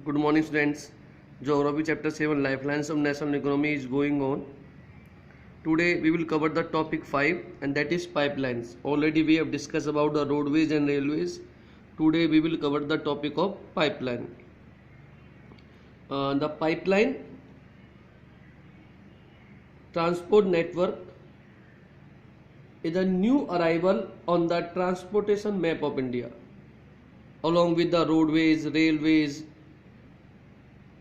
Good morning, students. Geography chapter 7 Lifelines of National Economy is going on. Today we will cover the topic 5, and that is pipelines. Already we have discussed about the roadways and railways. Today we will cover the topic of pipeline. The pipeline transport network is a new arrival on the transportation map of India, along with the roadways, railways,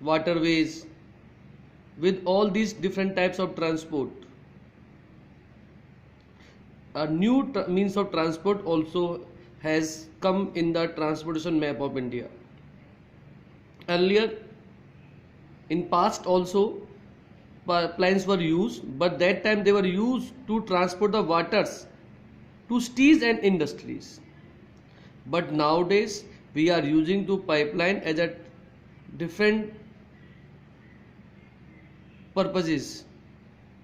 waterways. With all these different types of transport, a new means of transport also has come in the transportation map of India. Earlier, in past also, pipelines were used, but that time they were used to transport the waters to cities and industries. But nowadays we are using the pipeline as a different purposes.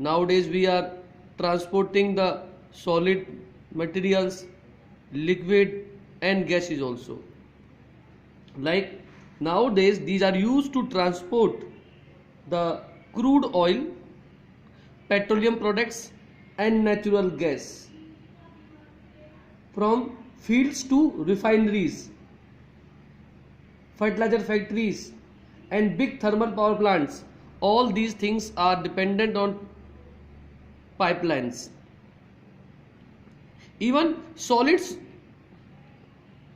Nowadays we are transporting the solid materials, liquid and gases also. Like nowadays these are used to transport the crude oil, petroleum products and natural gas from fields to refineries, fertilizer factories and big thermal power plants. All these things are dependent on pipelines. Even solids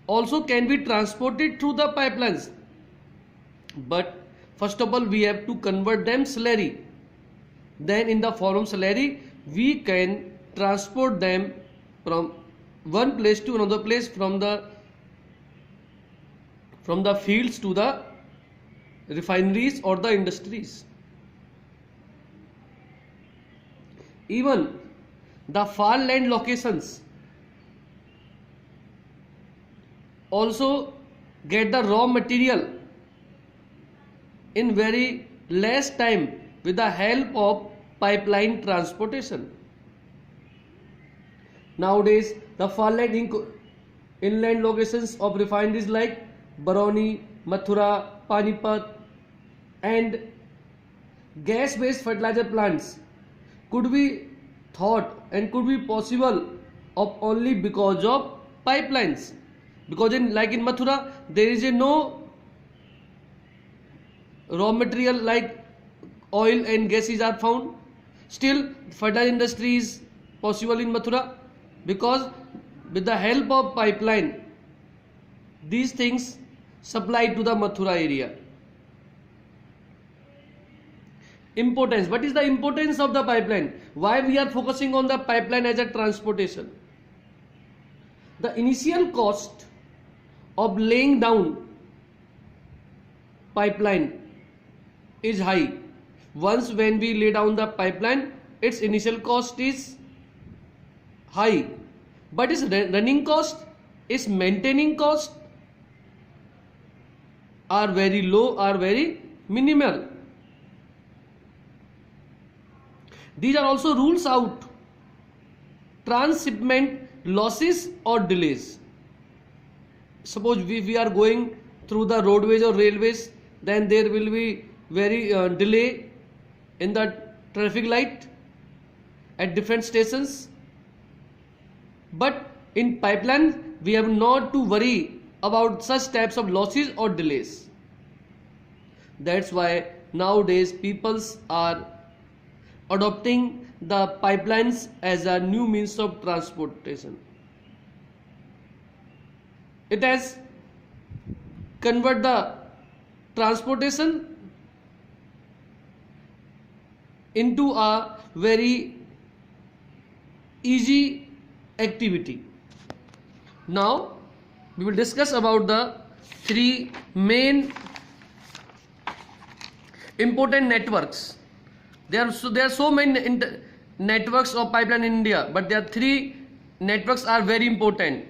also can be transported through the pipelines, but first of all we have to convert them slurry. Then in the form of slurry we can transport them from one place to another place, from the fields to the refineries or the industries. Even the far land locations also get the raw material in very less time with the help of pipeline transportation. Nowadays the far land inland locations of refineries like Barauni, Mathura, Panipat and gas based fertilizer plants could be thought and could be possible of only because of pipelines. Because in Mathura there is no raw material like oil and gases are found. Still fertile industry is possible in Mathura, because with the help of pipeline these things supplied to the Mathura area. Importance. What is the importance of the pipeline? Why we are focusing on the pipeline as a transportation? The initial cost of laying down pipeline is high. Once when we lay down the pipeline, its initial cost is high, but its running cost, its maintaining cost are very low, are very minimal. These are also rules out transshipment losses or delays. Suppose we are going through the roadways or railways, then there will be very delay in the traffic light at different stations. But in pipeline we have not to worry about such types of losses or delays. That's why nowadays peoples are adopting the pipelines as a new means of transportation. It has converted the transportation into a very easy activity. Now we will discuss about the three main important networks. There are so many networks of pipeline in India, but there are three networks are very important.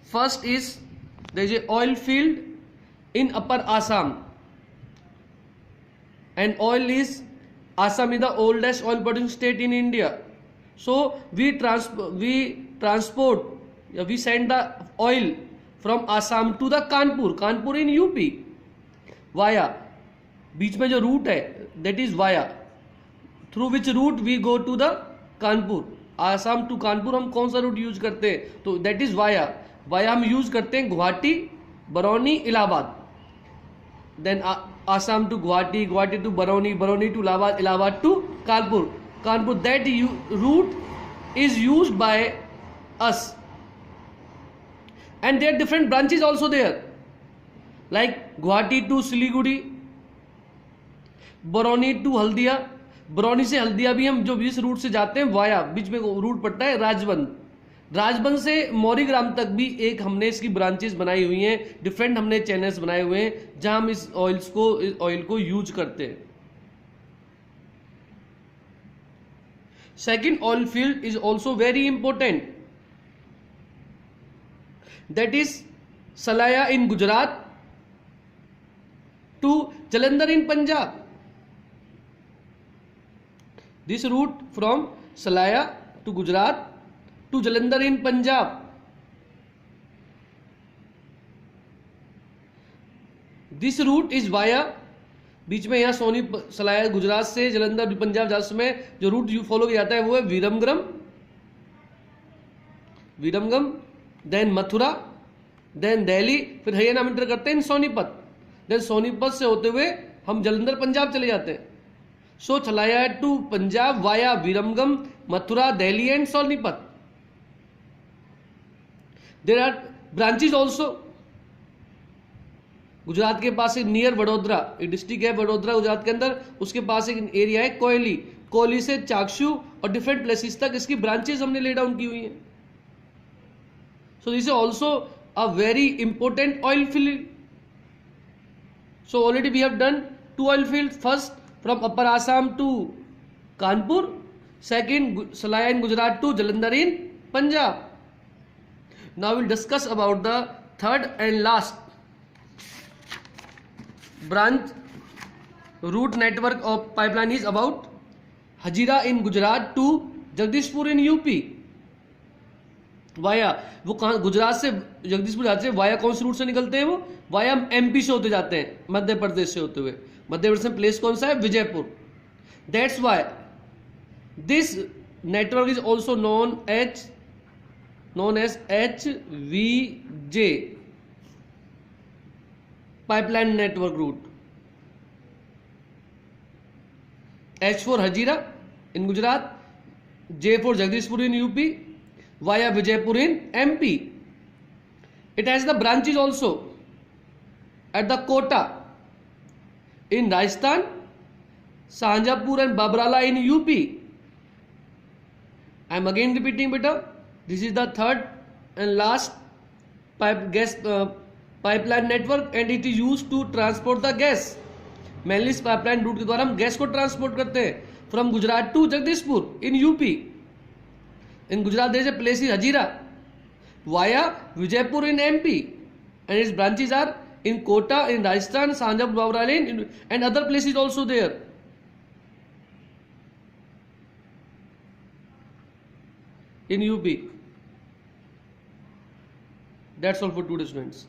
First is there is a oil field in Upper Assam, and Assam is the oldest oil producing state in India. So we send the oil from Assam to the Kanpur in UP. Via, बीच में जो route है that is via, through which route we go to the Kanpur, Assam to Kanpur हम कौन सा route use करते हैं, तो दैट इज वाया। वाया हम यूज करते हैं Guwahati, Barauni, Allahabad, then Assam to Guwahati, Guwahati to Barauni, Barauni to Allahabad, Allahabad to Kanpur, Kanpur. That route is used by us and there are different branches also there, like Guwahati to Siliguri, Barauni to Haldia, Barauni से हल्दिया भी हम जो इस रूट से जाते हैं वाया, बीच में रूट पड़ता है राजबंद, राजबंद से मौरीग्राम तक भी एक हमने इसकी ब्रांचेस बनाई हुई हैं, डिफरेंट हमने चैनल्स बनाए हुए हैं जहां हम इस ऑयल को यूज करते हैं। Second oil field is also very important, that is Salaya in Gujarat to Jalandhar in Punjab. This route from Salaya to Gujarat to Jalandhar in Punjab. This route is via, बीच में यहाँ सोनी सलाया गुजरात से जलंधर पंजाब जाते समय जो route follow किया जाता है वो है विरमगम, देन मथुरा, देन दिल्ली, फिर हरियाणा में एंटर करते हैं सोनीपत, देन सोनीपत से होते हुए हम जलंधर पंजाब चले जाते हैं। सो चलाया to Punjab via Viramgam, Mathura, Delhi and Sonipat. There are branches also, Gujarat के पास एक नियर वडोदरा, एक डिस्ट्रिक्ट है वडोदरा गुजरात के अंदर, उसके पास एक एरिया है कोयली, कोयली से चाकशू और डिफरेंट प्लेसेस तक इसकी ब्रांचेस हमने ले डाउन की हुई हैं। So this is also a very important oil field. So already we have done 2 oil fields. First from Upper Assam to Kanpur. Second Salaya in Gujarat to Jalandhar in Punjab. Now we'll discuss about the third and last branch route network of pipeline is about Hazira in Gujarat to Jagdishpur in UP. Via, वो कहाँ गुजरात से जगदीशपुर जाते हैं, via कौन से root से निकलते हैं, वो वाया एमपी से होते जाते हैं, मध्य प्रदेश से होते हुए। मध्य प्रदेश में प्लेस कौन सा है, Vijaypur. That's why this network is also known as HVJ, pipeline network route. H for Hazira in Gujarat, J for Jagdishpur in UP, via Vijaypur in MP. It has the branches also at the Kota in Rajasthan, Shanjapur and Babrala in UP. I am again repeating beta, this is the third and last pipeline network and it is used to transport the gas. Mainly इस pipeline route के द्वारा हम gas को transport करते हैं from Gujarat to Jagdishpur in UP. In Gujarat there is a place is Hazira via Vijaypur in MP and its branches are in Kota in Rajasthan, Shanjapur, Babrala and other places also there. In UP. That's all for today, students.